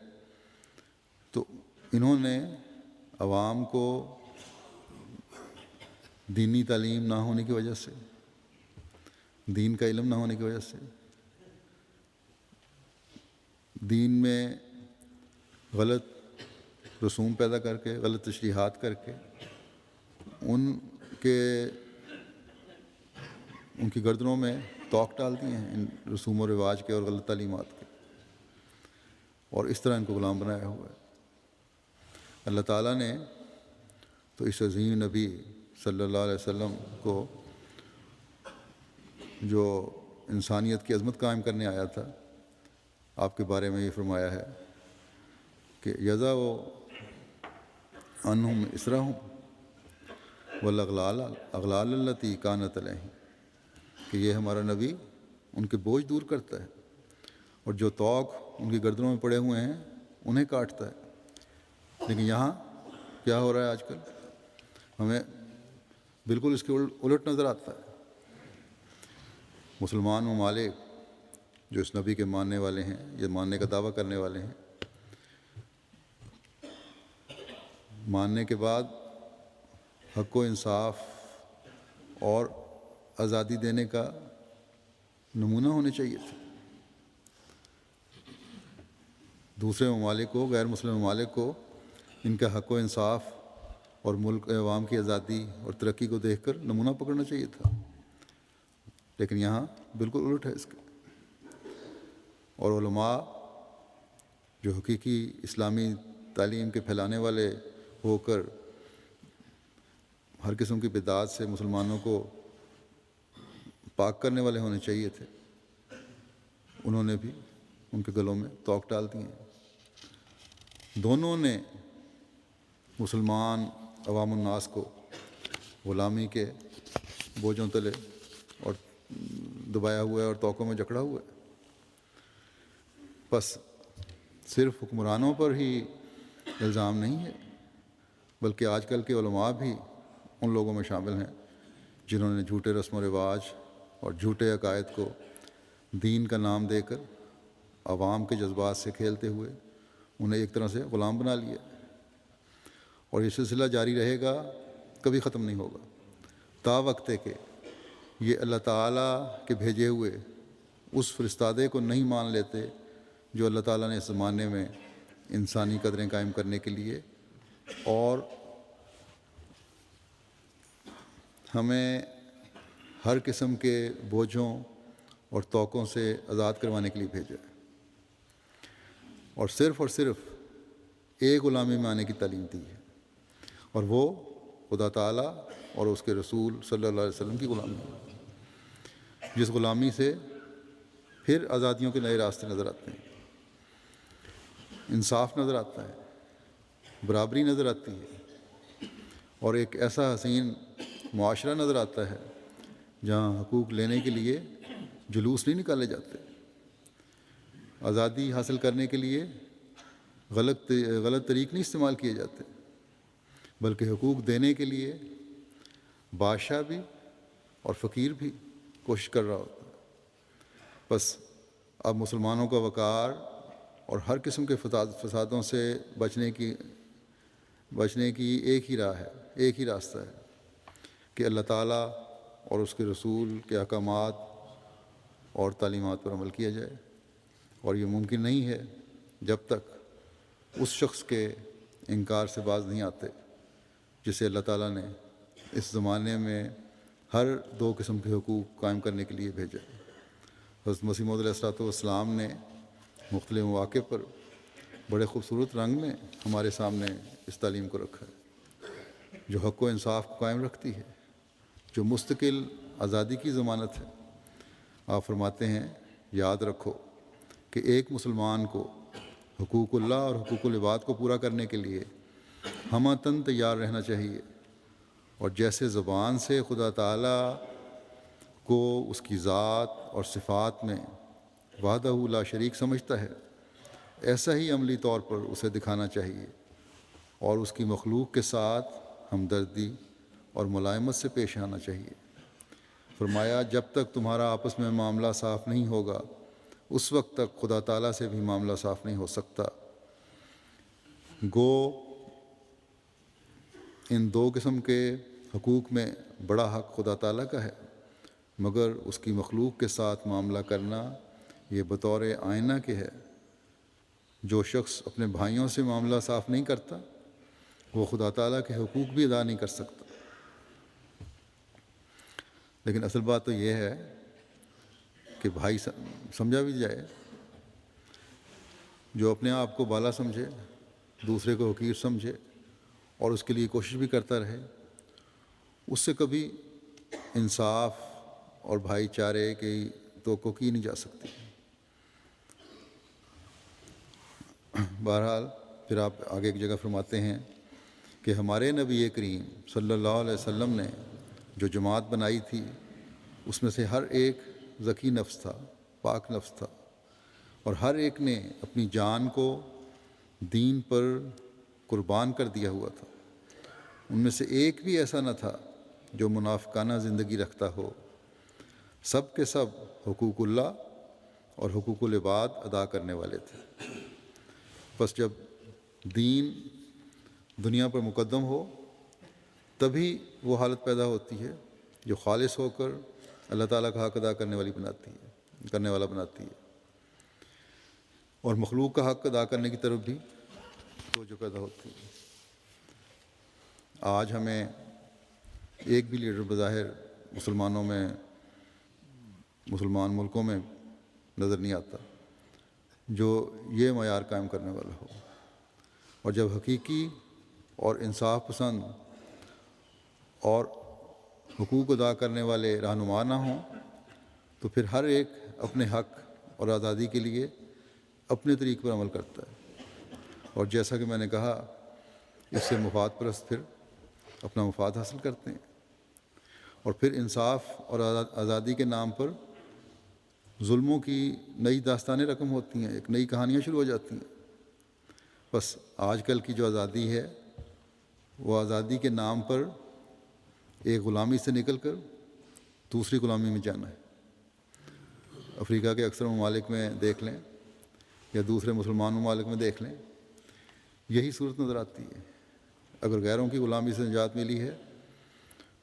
تو انہوں نے عوام کو دینی تعلیم نہ ہونے کی وجہ سے، دین کا علم نہ ہونے کی وجہ سے، دین میں غلط رسوم پیدا کر کے، غلط تشریحات کر کے ان کی گردنوں میں توق ڈال دیے ہیں ان رسوم و رواج کے اور غلط تعلیمات کے، اور اس طرح ان کو غلام بنایا ہوا ہے۔ اللہ تعالیٰ نے تو اس عظیم نبی صلی اللہ علیہ وسلم کو، جو انسانیت کی عظمت قائم کرنے آیا تھا، آپ کے بارے میں یہ فرمایا ہے کہ یضع عنہم اسرہم والاغلال التی کانت علیہم، کہ یہ ہمارا نبی ان کے بوجھ دور کرتا ہے اور جو طوق ان کی گردنوں میں پڑے ہوئے ہیں انہیں کاٹتا ہے۔ لیکن یہاں کیا ہو رہا ہے آج کل؟ ہمیں بالکل اس کے الٹ نظر آتا ہے۔ مسلمان ممالک جو اس نبی کے ماننے والے ہیں، یہ ماننے کا دعویٰ کرنے والے ہیں، ماننے کے بعد حق و انصاف اور آزادی دینے کا نمونہ ہونے چاہیے تھے۔ دوسرے ممالک کو، غیر مسلم ممالک کو ان کا حق و انصاف اور ملک عوام کی آزادی اور ترقی کو دیکھ کر نمونہ پکڑنا چاہیے تھا، لیکن یہاں بالکل الٹ ہے اس کے۔ اور علماء جو حقیقی اسلامی تعلیم کے پھیلانے والے ہو کر ہر قسم کی بدعات سے مسلمانوں کو پاک کرنے والے ہونے چاہیے تھے، انہوں نے بھی ان کے گلوں میں توق ڈال دیے ہیں۔ دونوں نے مسلمان عوام الناس کو غلامی کے بوجھوں تلے اور دبایا ہوا ہے اور توقوں میں جکڑا ہوا ہے۔ بس صرف حکمرانوں پر ہی الزام نہیں ہے، بلکہ آج کل کے علماء بھی ان لوگوں میں شامل ہیں جنہوں نے جھوٹے رسم و رواج اور جھوٹے عقائد کو دین کا نام دے کر عوام کے جذبات سے کھیلتے ہوئے انہیں ایک طرح سے غلام بنا لیا، اور یہ سلسلہ جاری رہے گا، کبھی ختم نہیں ہوگا، تا وقت ہے کہ یہ اللہ تعالیٰ کے بھیجے ہوئے اس فرستادے کو نہیں مان لیتے جو اللہ تعالیٰ نے اس زمانے میں انسانی قدریں قائم کرنے کے لیے اور ہمیں ہر قسم کے بوجھوں اور توقوں سے آزاد کروانے کے لیے بھیجا ہے، اور صرف ایک غلامی میں آنے کی تعلیم دی ہے، اور وہ خدا تعالیٰ اور اس کے رسول صلی اللہ علیہ وسلم کی غلامی ہے، جس غلامی سے پھر آزادیوں کے نئے راستے نظر آتے ہیں، انصاف نظر آتا ہے، برابری نظر آتی ہے، اور ایک ایسا حسین معاشرہ نظر آتا ہے جہاں حقوق لینے کے لیے جلوس نہیں نکالے جاتے، آزادی حاصل کرنے کے لیے غلط طریق نہیں استعمال کیے جاتے، بلکہ حقوق دینے کے لیے بادشاہ بھی اور فقیر بھی کوشش کر رہا ہوتا ہے۔ بس اب مسلمانوں کا وقار اور ہر قسم کے فسادوں سے بچنے کی ایک ہی راہ ہے، ایک ہی راستہ ہے کہ اللہ تعالیٰ اور اس کے رسول کے احکامات اور تعلیمات پر عمل کیا جائے، اور یہ ممکن نہیں ہے جب تک اس شخص کے انکار سے باز نہیں آتے جسے اللہ تعالیٰ نے اس زمانے میں ہر دو قسم کے حقوق قائم کرنے کے لیے بھیجا۔ حضرت مسیح موعود علیہ السلام نے مختلف مواقع پر بڑے خوبصورت رنگ میں ہمارے سامنے اس تعلیم کو رکھا ہے، جو حق و انصاف کو قائم رکھتی ہے، جو مستقل آزادی کی ضمانت ہے۔ آپ فرماتے ہیں، یاد رکھو کہ ایک مسلمان کو حقوق اللہ اور حقوق العباد کو پورا کرنے کے لیے ہمتاً تیار رہنا چاہیے، اور جیسے زبان سے خدا تعالیٰ کو اس کی ذات اور صفات میں وحدہ لا شریک سمجھتا ہے، ایسا ہی عملی طور پر اسے دکھانا چاہیے، اور اس کی مخلوق کے ساتھ ہمدردی اور ملائمت سے پیش آنا چاہیے۔ فرمایا جب تک تمہارا آپس میں معاملہ صاف نہیں ہوگا اس وقت تک خدا تعالیٰ سے بھی معاملہ صاف نہیں ہو سکتا۔ گو ان دو قسم کے حقوق میں بڑا حق خدا تعالیٰ کا ہے، مگر اس کی مخلوق کے ساتھ معاملہ کرنا یہ بطور آئینہ کے ہے۔ جو شخص اپنے بھائیوں سے معاملہ صاف نہیں کرتا وہ خدا تعالیٰ کے حقوق بھی ادا نہیں کر سکتا۔ لیکن اصل بات تو یہ ہے کہ بھائی سمجھا بھی جائے، جو اپنے آپ کو بالا سمجھے، دوسرے کو حقیر سمجھے اور اس کے لیے کوشش بھی کرتا رہے، اس سے کبھی انصاف اور بھائی چارے کی توقع کی نہیں جا سکتی۔ بہرحال پھر آپ آگے ایک جگہ فرماتے ہیں کہ ہمارے نبی کریم صلی اللہ علیہ وسلم نے جو جماعت بنائی تھی اس میں سے ہر ایک ذکی نفس تھا، پاک نفس تھا، اور ہر ایک نے اپنی جان کو دین پر قربان کر دیا ہوا تھا۔ ان میں سے ایک بھی ایسا نہ تھا جو منافقانہ زندگی رکھتا ہو۔ سب کے سب حقوق اللہ اور حقوق العباد ادا کرنے والے تھے۔ بس جب دین دنیا پر مقدم ہو تبھی وہ حالت پیدا ہوتی ہے جو خالص ہو کر اللہ تعالیٰ کا حق ادا کرنے والا بناتی ہے، اور مخلوق کا حق ادا کرنے کی طرف بھی توجہ پیدا ہوتی ہے۔ آج ہمیں ایک بھی لیڈر بظاہر مسلمان ملکوں میں نظر نہیں آتا جو یہ معیار قائم کرنے والا ہو، اور جب حقیقی اور انصاف پسند اور حقوق ادا کرنے والے رہنما نہ ہوں تو پھر ہر ایک اپنے حق اور آزادی کے لیے اپنے طریق پر عمل کرتا ہے، اور جیسا کہ میں نے کہا اس سے مفاد پرست پھر اپنا مفاد حاصل کرتے ہیں، اور پھر انصاف اور آزادی کے نام پر ظلموں کی نئی داستانیں رقم ہوتی ہیں، ایک نئی کہانیاں شروع ہو جاتی ہیں۔ بس آج کل کی جو آزادی ہے وہ آزادی کے نام پر ایک غلامی سے نکل کر دوسری غلامی میں جانا ہے۔ افریقہ کے اکثر ممالک میں دیکھ لیں یا دوسرے مسلمان ممالک میں دیکھ لیں، یہی صورت نظر آتی ہے۔ اگر غیروں کی غلامی سے نجات ملی ہے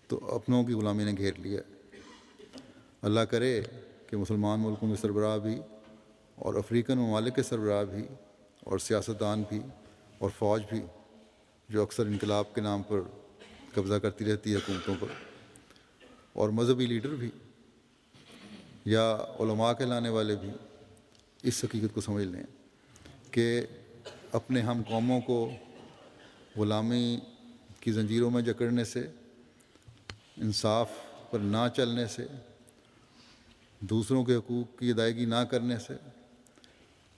تو اپنوں کی غلامی نے گھیر لیا۔ اللہ کرے کہ مسلمان ملکوں کے سربراہ بھی اور افریقن ممالک کے سربراہ بھی اور سیاستدان بھی اور فوج بھی جو اکثر انقلاب کے نام پر قبضہ کرتی رہتی ہے حکومتوں پر، اور مذہبی لیڈر بھی یا علماء کہلانے والے بھی اس حقیقت کو سمجھ لیں کہ اپنے ہم قوموں کو غلامی کی زنجیروں میں جکڑنے سے، انصاف پر نہ چلنے سے، دوسروں کے حقوق کی ادائیگی نہ کرنے سے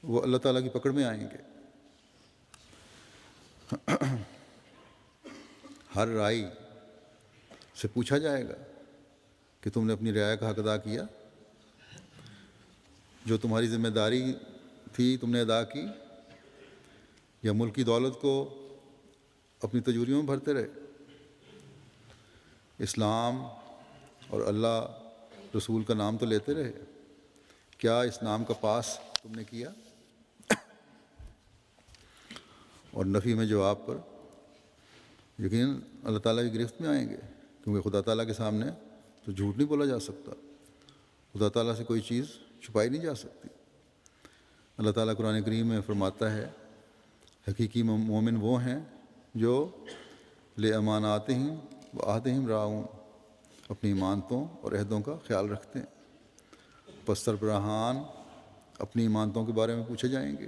وہ اللہ تعالیٰ کی پکڑ میں آئیں گے۔ ہر رائی سے پوچھا جائے گا کہ تم نے اپنی رعایا کا حق ادا کیا، جو تمہاری ذمہ داری تھی تم نے ادا کی، یا ملک کی دولت کو اپنی تجوریوں میں بھرتے رہے۔ اسلام اور اللہ رسول کا نام تو لیتے رہے، کیا اس نام کا پاس تم نے کیا؟ اور نفی میں جواب پر یقیناً اللہ تعالیٰ کی گرفت میں آئیں گے، کیونکہ خدا تعالیٰ کے سامنے تو جھوٹ نہیں بولا جا سکتا، خدا تعالیٰ سے کوئی چیز چھپائی نہیں جا سکتی۔ اللہ تعالیٰ قرآن کریم میں فرماتا ہے حقیقی مومن وہ ہیں جو لِأَمَانَاتِهِمْ وَعَهْدِهِمْ رَاعُونَ، اپنی امانتوں اور عہدوں کا خیال رکھتے ہیں۔ پس سربراہان اپنی امانتوں کے بارے میں پوچھے جائیں گے،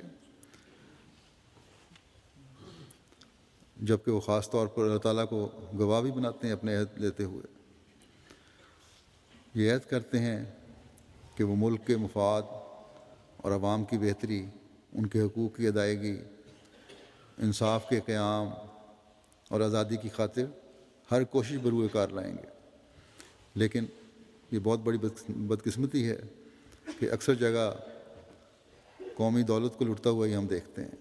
جبکہ وہ خاص طور پر اللہ تعالیٰ کو گواہ بھی بناتے ہیں اپنے عہد لیتے ہوئے۔ یہ عہد کرتے ہیں کہ وہ ملک کے مفاد اور عوام کی بہتری، ان کے حقوق کی ادائیگی، انصاف کے قیام اور آزادی کی خاطر ہر کوشش بروئے کار لائیں گے، لیکن یہ بہت بڑی بدقسمتی ہے کہ اکثر جگہ قومی دولت کو لٹتا ہوا ہی ہم دیکھتے ہیں۔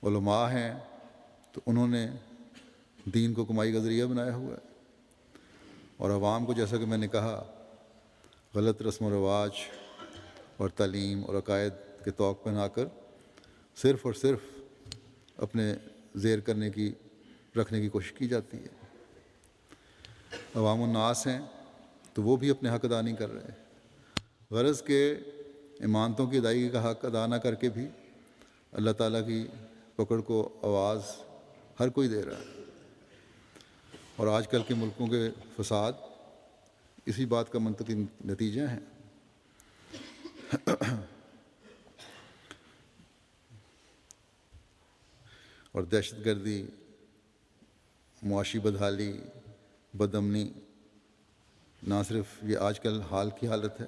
علماء ہیں تو انہوں نے دین کو کمائی کا ذریعہ بنایا ہوا ہے، اور عوام کو، جیسا کہ میں نے کہا، غلط رسم و رواج اور تعلیم اور عقائد کے طوق پہنا کر صرف اور صرف اپنے زیر رکھنے کی کوشش کی جاتی ہے۔ عوام الناس ہیں تو وہ بھی اپنے حق ادا نہیں کر رہے، غرض کہ امانتوں کی ادائیگی کا حق ادا نہ کر کے بھی اللہ تعالیٰ کی پکڑ کو آواز ہر کوئی دے رہا ہے، اور آج کل کے ملکوں کے فساد اسی بات کا منطقی نتیجہ ہے۔ اور دہشت گردی، معاشی بدحالی، بدامنی نہ صرف یہ آج کل حال کی حالت ہے،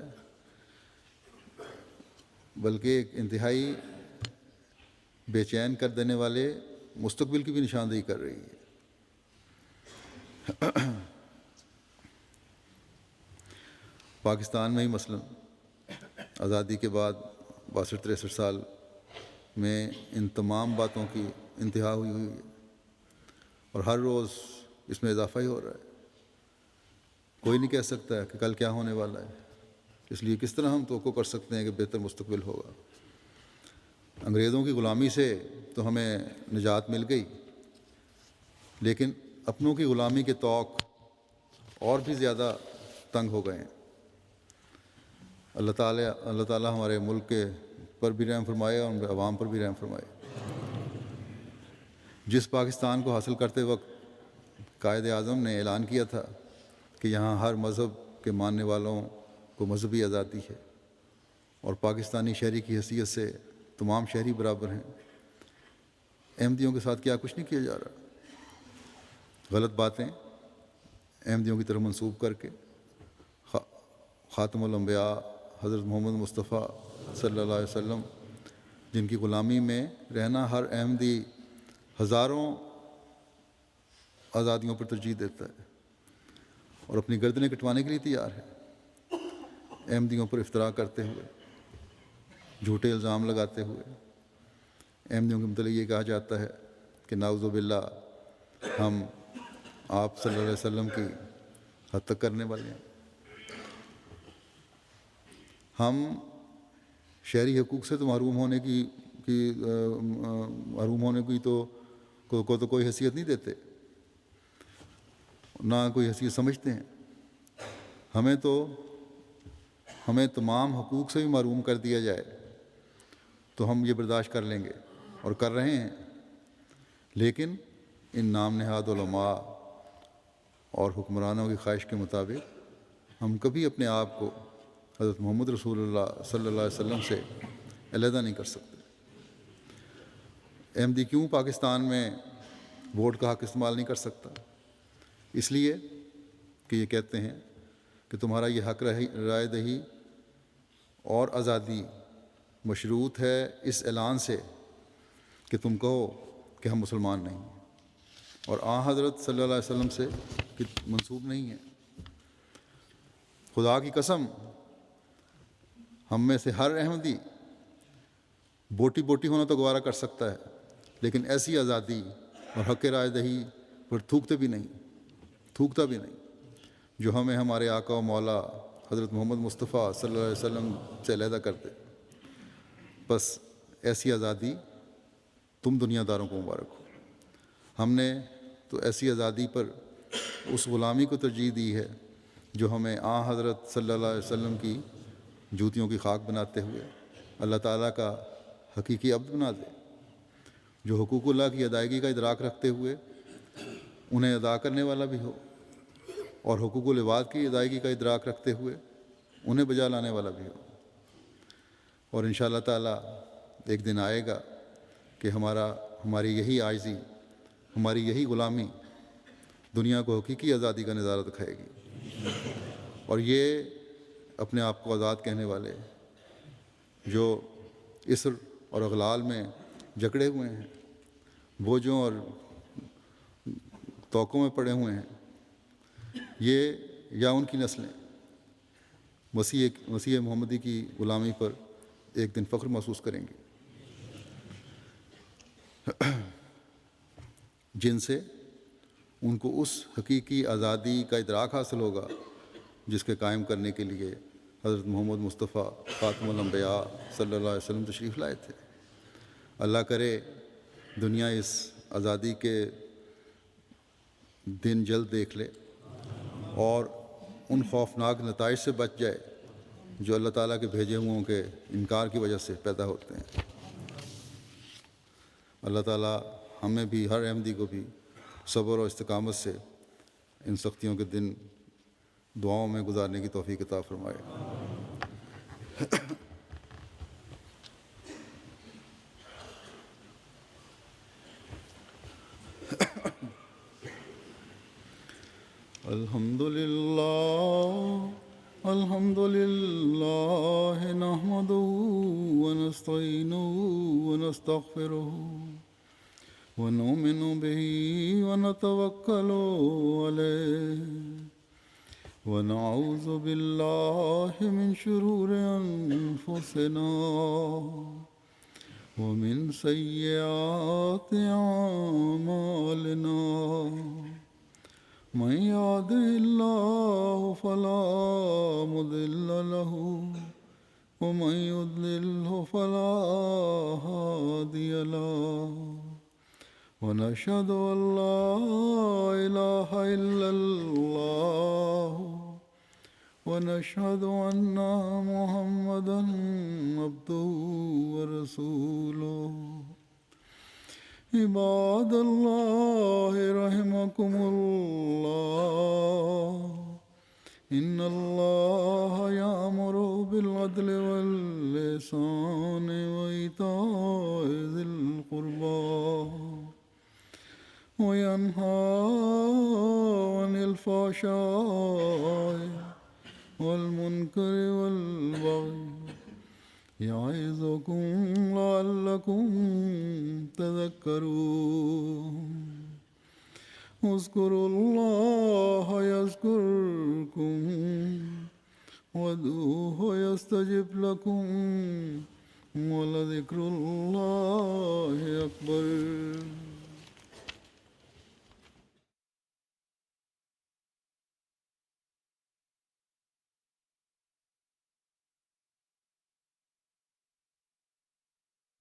بلکہ ایک انتہائی بے چین کر دینے والے مستقبل کی بھی نشاندہی کر رہی ہے۔ پاکستان میں ہی مثلاً آزادی کے بعد 62-63 سال میں ان تمام باتوں کی انتہا ہوئی ہے، اور ہر روز اس میں اضافہ ہی ہو رہا ہے۔ کوئی نہیں کہہ سکتا کہ کل کیا ہونے والا ہے، اس لیے کس طرح ہم توقع کر سکتے ہیں کہ بہتر مستقبل ہوگا۔ انگریزوں کی غلامی سے تو ہمیں نجات مل گئی، لیکن اپنوں کی غلامی کے طوق اور بھی زیادہ تنگ ہو گئے ہیں۔ اللہ تعالیٰ ہمارے ملک کے پر بھی رحم فرمائے اور ہمارے عوام پر بھی رحم فرمائے۔ جس پاکستان کو حاصل کرتے وقت قائد اعظم نے اعلان کیا تھا کہ یہاں ہر مذہب کے ماننے والوں کو مذہبی آزادی ہے اور پاکستانی شہری کی حیثیت سے تمام شہری برابر ہیں، احمدیوں کے ساتھ کیا کچھ نہیں کیا جا رہا۔ غلط باتیں احمدیوں کی طرف منسوب کر کے خاتم الانبیاء حضرت محمد مصطفیٰ صلی اللہ علیہ وسلم، جن کی غلامی میں رہنا ہر احمدی ہزاروں آزادیوں پر ترجیح دیتا ہے اور اپنی گردنیں کٹوانے کے لیے تیار ہے، احمدیوں پر افطرا کرتے ہوئے، جھوٹے الزام لگاتے ہوئے۔ احمدیوں کے متعلق یہ کہا جاتا ہے کہ نعوذ باللہ ہم آپ صلی اللہ علیہ وسلم کی حد تک کرنے والے ہیں۔ ہم شہری حقوق سے تو محروم ہونے کی تو کوئی حیثیت نہیں دیتے، نہ کوئی حیثیت سمجھتے ہیں۔ ہمیں تمام حقوق سے بھی محروم کر دیا جائے تو ہم یہ برداشت کر لیں گے اور کر رہے ہیں، لیکن ان نام نہاد علماء اور حکمرانوں کی خواہش کے مطابق ہم کبھی اپنے آپ کو حضرت محمد رسول اللہ صلی اللہ علیہ وسلم سے علیحدہ نہیں کر سکتے۔ احمدی کیوں پاکستان میں ووٹ کا حق استعمال نہیں کر سکتا؟ اس لیے کہ یہ کہتے ہیں کہ تمہارا یہ حق رائے دہی اور آزادی مشروط ہے اس اعلان سے کہ تم کہو کہ ہم مسلمان نہیں ہیں اور حضرت صلی اللہ علیہ وسلم سے منسوب نہیں ہیں۔ خدا کی قسم ہم میں سے ہر احمدی بوٹی بوٹی ہونا تو گوارا کر سکتا ہے، لیکن ایسی آزادی اور حق رائے دہی پر تھوکتا بھی نہیں جو ہمیں ہمارے آقا و مولا حضرت محمد مصطفیٰ صلی اللہ علیہ وسلم سے علیحدہ کرتے۔ بس ایسی آزادی تم دنیا داروں کو مبارک ہو۔ ہم نے تو ایسی آزادی پر اس غلامی کو ترجیح دی ہے جو ہمیں حضرت صلی اللہ علیہ وسلم کی جوتیوں کی خاک بناتے ہوئے اللہ تعالیٰ کا حقیقی عبد بنا دے، جو حقوق اللہ کی ادائیگی کا ادراک رکھتے ہوئے انہیں ادا کرنے والا بھی ہو، اور حقوق العباد کی ادائیگی کا ادراک رکھتے ہوئے انہیں بجا لانے والا بھی ہو۔ اور انشاءاللہ تعالیٰ ایک دن آئے گا کہ ہماری یہی عاجزی، ہماری یہی غلامی دنیا کو حقیقی آزادی کا نظارہ دکھائے گی، اور یہ اپنے آپ کو آزاد کہنے والے جو اسر اور اغلال میں جکڑے ہوئے ہیں، بوجھوں اور توقوں میں پڑے ہوئے ہیں، یہ یا ان کی نسلیں مسیح محمدی کی غلامی پر ایک دن فخر محسوس کریں گے، جن سے ان کو اس حقیقی آزادی کا ادراک حاصل ہوگا جس کے قائم کرنے کے لیے حضرت محمد مصطفیٰ خاتم الانبیاء صلی اللہ علیہ وسلم تشریف لائے تھے۔ اللہ کرے دنیا اس آزادی کے دن جلد دیکھ لے اور ان خوفناک نتائج سے بچ جائے جو اللہ تعالیٰ کے بھیجے ہوں کے انکار کی وجہ سے پیدا ہوتے ہیں۔ اللہ تعالیٰ ہمیں بھی، ہر احمدی کو بھی صبر اور استقامت سے ان سختیوں کے دن دعاؤں میں گزارنے کی توفیق عطا فرمائے۔ الحمد للہ نحمده ونستعینه ونستغفره ونؤمن به ونتوکل علیہ ونعوذ باللہ من شرور انفسنا ومن سیئات اعمالنا، من يهده الله فلا مضل له ومن يضلله فلا هادي له، ونشهد أن لا إله إلا الله ونشهد أن محمدا عبده ورسوله۔ عباد اللہ رحمکم اللہ، ان اللہ یأمر بالعدل والإحسان وإیتاء ذی القربى وینہی عن الفحشاء والمنکر والبغی یعظکم لعلکم تذکرون۔ اذکروا اللہ یذکرکم وادعوہ یستجب لکم ولذکر اللہ اکبر۔